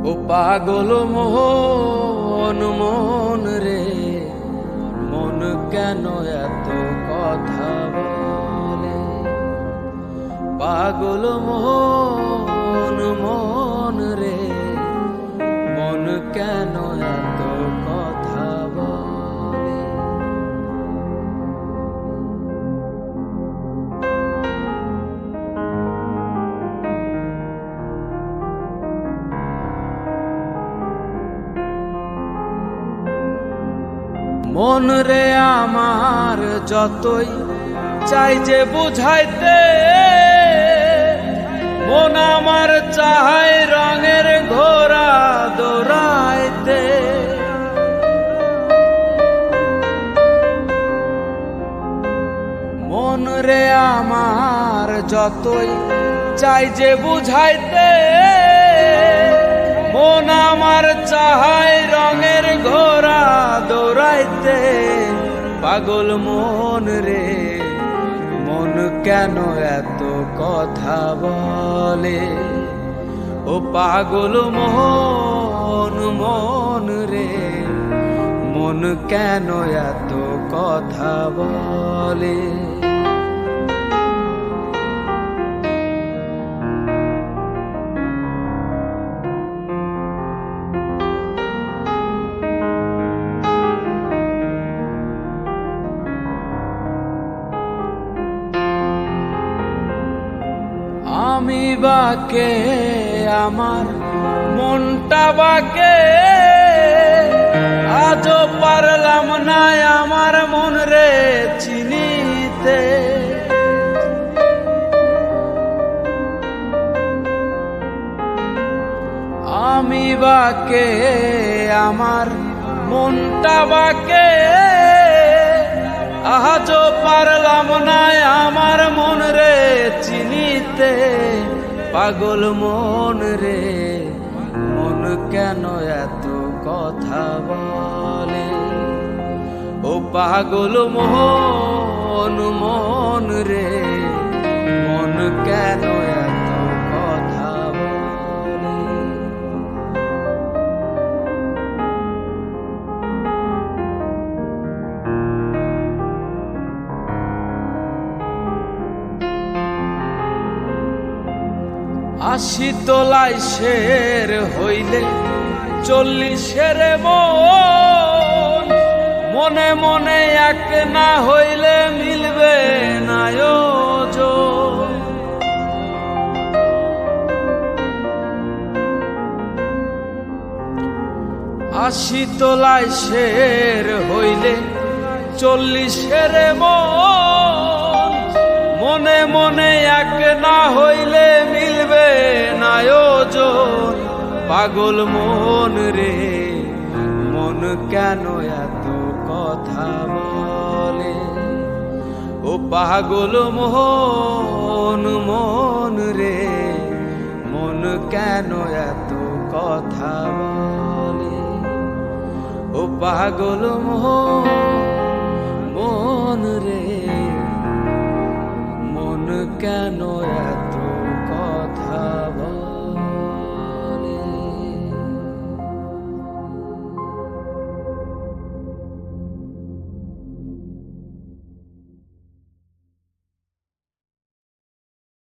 ও পাগল মোহন মন রে, মন কেন এত কথা বলে? পাগল মোহন মন রে, মন কেন এত কথা বলে? মন রে আমার যতই চাই যে বুঝাইতে, মন আমার চায় রঙের ঘোড়া দৌড়াইতে। মন রে আমার যতই চাই যে বুঝাইতে, মন আমার চায় রঙের ঘোড়া দৌড়াইতে। পাগল মন রে, মন কেন এত কথা বলে? ও পাগল মোহন মন রে, মন কেন এত কথা বলে? আমি বাকে আমার মনটা বাকে, আজও পারলাম না আমার মন রে চিনিতে। আমি বাকে আমার মনটা বাকে, আজও পারলাম না আমার মন রে চিনিতে। পাগল মন রে, মন কেন এত কথা বলে? ও পাগল মোহন মন রে, মন কেন এত কথা বলে? আশি তোলায় শের হইলে 40 মন, মনে মনে এক না হইলে মিলবে না ওজন। আশি তোলায় শের হইলে 40 মন, মনে মনে এক না হইলে মিলবে না ওজন। পাগল মন রে, মন কেন এত কথা বলে? ও পাগল মোহন মন রে, মন কেন এত কথা বলে? ও পাগল মন রে, মন কেন এত